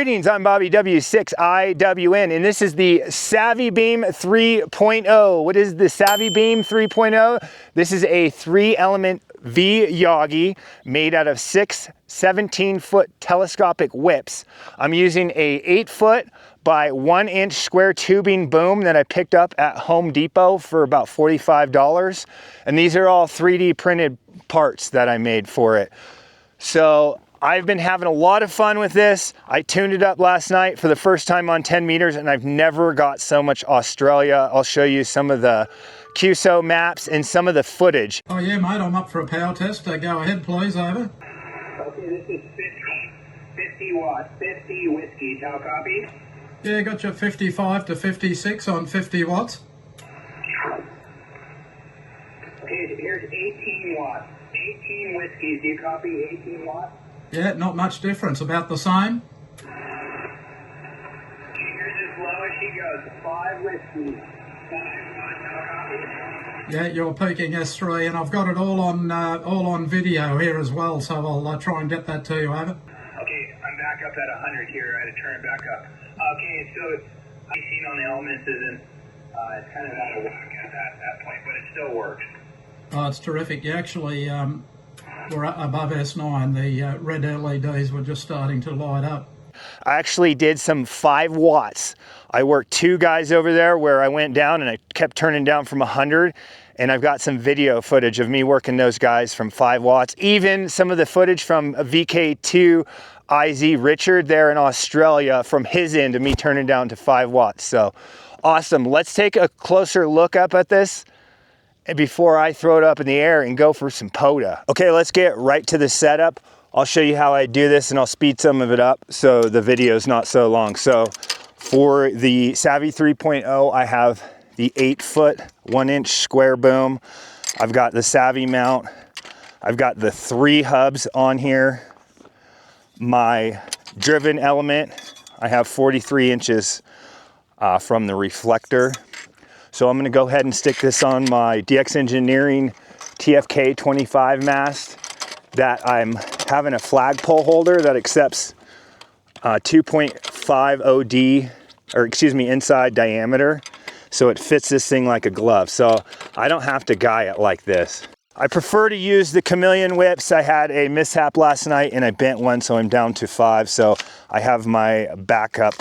Greetings, I'm Bobby W6IWN, and this is the SaVVy 3.0. What is the SaVVy 3.0? This is a 3-element V Yagi made out of 6 17-foot telescopic whips. I'm using a 8-foot by 1-inch square tubing boom that I picked up at Home Depot for about $45. And these are all 3D printed parts that I made for it. So I've been having a lot of fun with this. I tuned it up last night for the first time on 10 meters, and I've never got so much Australia. I'll show you some of the QSO maps and some of the footage. Oh yeah, mate, I'm up for a power test. Go ahead, please, over. Okay, this is 50 watts, 50 whiskey, how copy? Yeah, got you 55 to 56 on 50 watts. Okay, here's 18 watts, 18 whiskeys, do you copy 18 watts? Yeah, not much difference, about the same. Okay, here's as low as she goes, 5 whiskeys, 5 watts, how copy? Yeah, you're peaking S3, and I've got it all on video here as well, so I'll try and get that to you, over. Okay, I'm back up at 100 here, I had to turn it back up. Okay, so I've seen on the elements isn't, it's kind of out of whack at that point, but it still works. Oh, it's terrific. You actually were above S9. The red LEDs were just starting to light up. I actually did some 5 watts. I worked 2 guys over there where I went down and I kept turning down from 100. And I've got some video footage of me working those guys from 5 watts. Even some of the footage from VK2 IZ Richard there in Australia from his end of me turning down to 5 watts. So awesome. Let's take a closer look up at this before I throw it up in the air and go for some POTA. Okay, let's get right to the setup. I'll show you how I do this and I'll speed some of it up so the video is not so long. So for the SaVVy 3.0, I have the 8-foot 1-inch square boom. I've got the SaVVy mount. I've got the 3 hubs on here. My driven element, I have 43 inches from the reflector. So I'm going to go ahead and stick this on my DX Engineering TF25 mast that I'm having a flagpole holder that accepts 2.5 OD, or excuse me, inside diameter. So it fits this thing like a glove. So I don't have to guy it like this. I prefer to use the Chameleon whips. I had a mishap last night and I bent one, so I'm down to 5. So I have my backup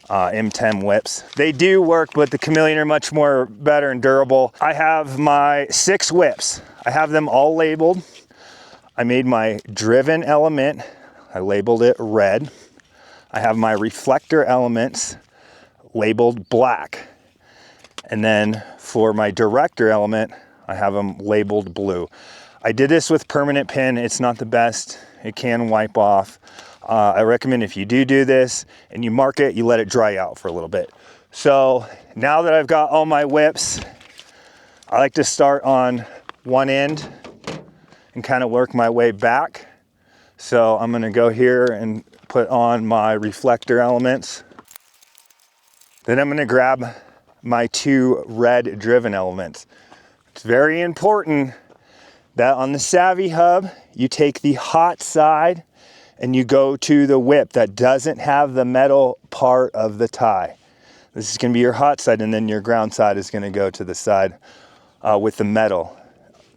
M10 whips. They do work, but the Chameleon are much more better and durable. I have my 6 whips. I have them all labeled. I made my driven element. I labeled it red. I have my reflector elements labeled black. And then for my director element, I have them labeled blue. I did this with permanent pin. It's not the best. It can wipe off. I recommend if you do this and you mark it, you let it dry out for a little bit. So now that I've got all my whips, I like to start on one end and kind of work my way back. So I'm gonna go here and put on my reflector elements. Then I'm gonna grab my 2 red driven elements. It's very important that on the SaVVy hub, you take the hot side and you go to the whip that doesn't have the metal part of the tie. This is gonna be your hot side, and then your ground side is gonna go to the side with the metal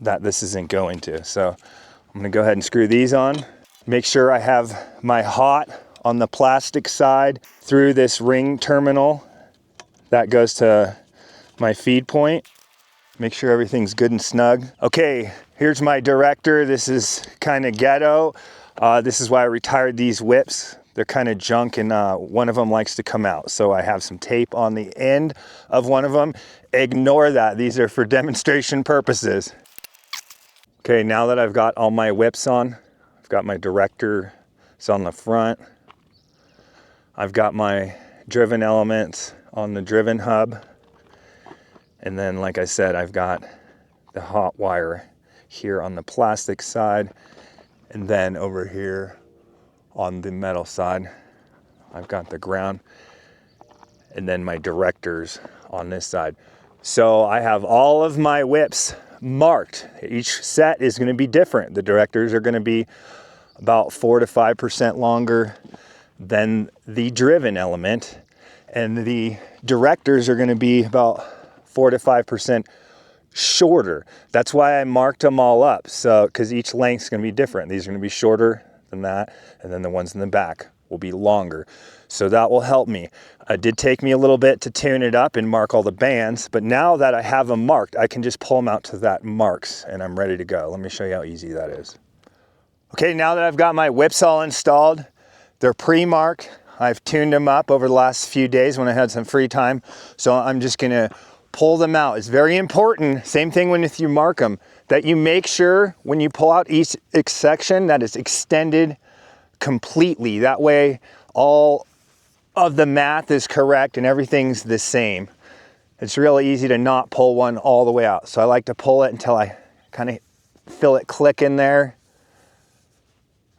that this isn't going to. So I'm gonna go ahead and screw these on. Make sure I have my hot on the plastic side through this ring terminal that goes to my feed point. Make sure everything's good and snug. Okay, here's my director. This is kind of ghetto. This is why I retired these whips. They're kind of junk, and one of them likes to come out. So I have some tape on the end of one of them. Ignore that. These are for demonstration purposes. Okay, now that I've got all my whips on, I've got my director, it's on the front. I've got my driven elements on the driven hub. And then, like I said, I've got the hot wire here on the plastic side. And then over here on the metal side, I've got the ground. And then my directors on this side. So I have all of my whips marked. Each set is going to be different. The directors are going to be about 4 to 5% longer than the driven element, and the directors are going to be about 4 to 5% shorter. That's why I marked them all up, so because each length's going to be different. These are going to be shorter than that, and then the ones in the back will be longer. So that will help me. It did take me a little bit to tune it up and mark all the bands, but now that I have them marked, I can just pull them out to that marks and I'm ready to go. Let me show you how easy that is. Okay, now that I've got my whips all installed, they're pre-marked. I've tuned them up over the last few days when I had some free time. So I'm just gonna pull them out. It's very important, same thing when if you mark them, that you make sure when you pull out each section that it's extended completely. That way all of the math is correct and everything's the same. It's really easy to not pull one all the way out. So I like to pull it until I kind of feel it click in there.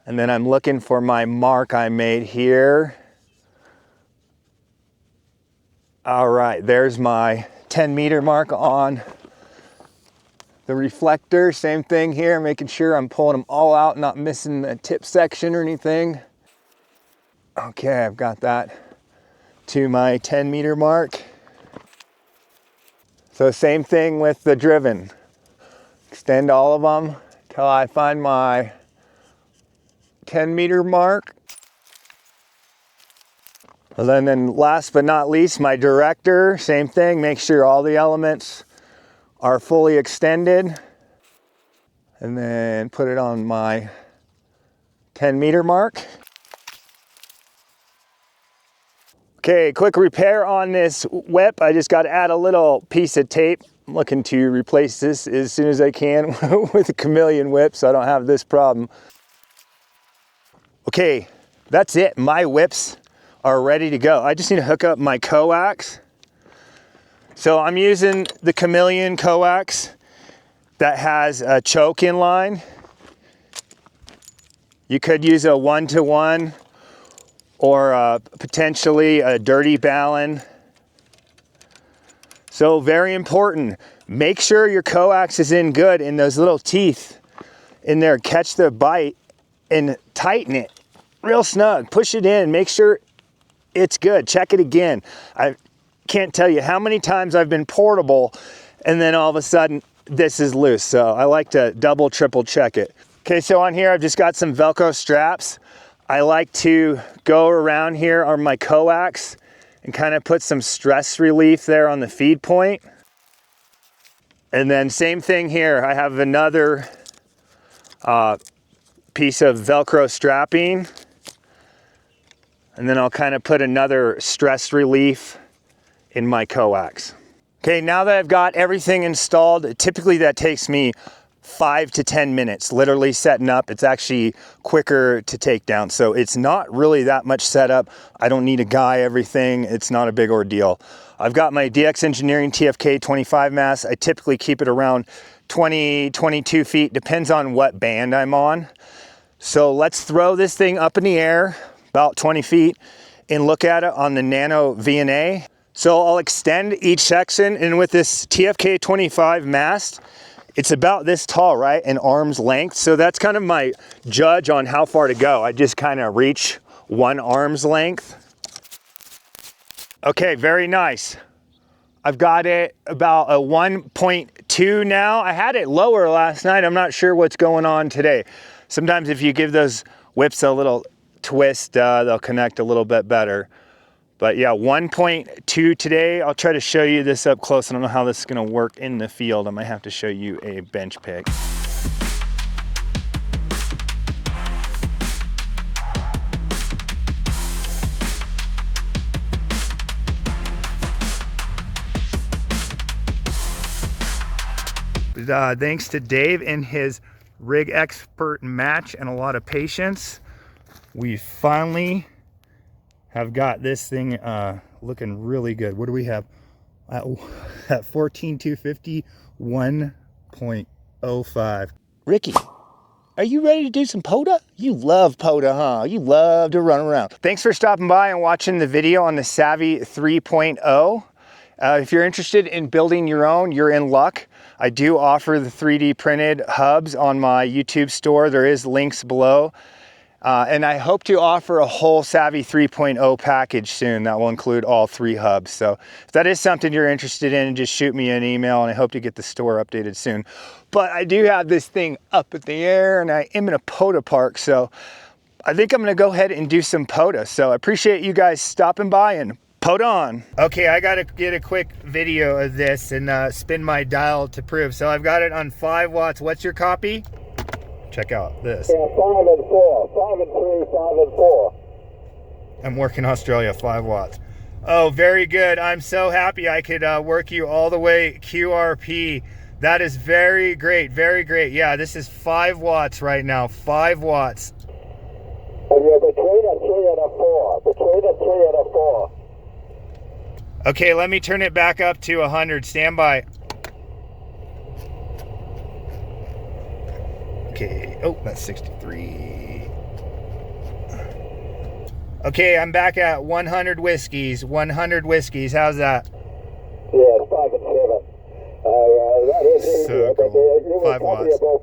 And then I'm looking for my mark I made here. All right, there's my 10-meter mark on the reflector. Same thing here, making sure I'm pulling them all out, not missing the tip section or anything. Okay, I've got that to my 10-meter mark. So same thing with the driven. Extend all of them till I find my 10-meter mark. And then last but not least, my director, same thing, make sure all the elements are fully extended. And then put it on my 10-meter mark. Okay, quick repair on this whip. I just got to add a little piece of tape. I'm looking to replace this as soon as I can with a Chameleon whip so I don't have this problem. Okay, that's it. My whips are ready to go. I just need to hook up my coax. So I'm using the Chameleon Coax that has a choke inline. You could use a 1-to-1 or potentially a dirty ballon. So very important, make sure your coax is in good in those little teeth in there. Catch the bite and tighten it real snug. Push it in, make sure it's good. Check it again. I can't tell you how many times I've been portable and then all of a sudden this is loose. So I like to double, triple check it. Okay, so on here I've just got some Velcro straps. I like to go around here on my coax and kind of put some stress relief there on the feed point. And then same thing here. I have another piece of Velcro strapping. And then I'll kind of put another stress relief in my coax. Okay, now that I've got everything installed, typically that takes me 5 to 10 minutes, literally setting up. It's actually quicker to take down. So it's not really that much setup. I don't need to guy everything. It's not a big ordeal. I've got my DX Engineering TF25 mast. I typically keep it around 20, 22 feet, depends on what band I'm on. So let's throw this thing up in the air, about 20 feet, and look at it on the Nano VNA. So I'll extend each section, and with this TFK25 mast, it's about this tall, right? An arm's length. So that's kind of my judge on how far to go. I just kind of reach one arm's length. Okay, very nice. I've got it about a 1.2 now. I had it lower last night. I'm not sure what's going on today. Sometimes if you give those whips a little twist, they'll connect a little bit better. But yeah, 1.2 today. I'll try to show you this up close. I don't know how this is gonna work in the field. I might have to show you a bench pick. Thanks to Dave and his rig expert match and a lot of patience, we finally have got this thing looking really good. What do we have? At 14,250, 1.05. Ricky, are you ready to do some POTA? You love POTA, huh? You love to run around. Thanks for stopping by and watching the video on the SaVVy 3.0. If you're interested in building your own, you're in luck. I do offer the 3D printed hubs on my YouTube store. There is links below. And I hope to offer a whole SaVVy 3.0 package soon that will include all 3 hubs. So if that is something you're interested in, just shoot me an email, and I hope to get the store updated soon. But I do have this thing up in the air, and I am in a POTA park, so I think I'm gonna go ahead and do some POTA. So I appreciate you guys stopping by, and POTA on. Okay, I gotta get a quick video of this and spin my dial to prove. So I've got it on 5 watts. What's your copy? Check out this. Yeah, 5 and 4, 5 and 3, 5 and 4. I'm working Australia, 5 watts. Oh, very good. I'm so happy I could work you all the way QRP. That is very great, very great. Yeah, this is 5 watts right now, 5 watts. And you're between a 3 and a 4, between a 3 and a 4. Okay, let me turn it back up to 100. Stand by. Okay, oh, that's 63. Okay, I'm back at 100 whiskeys. 100 whiskeys, how's that? Yeah, it's 5 and 7. That is easier, So but cool. you were 5 probably watts. about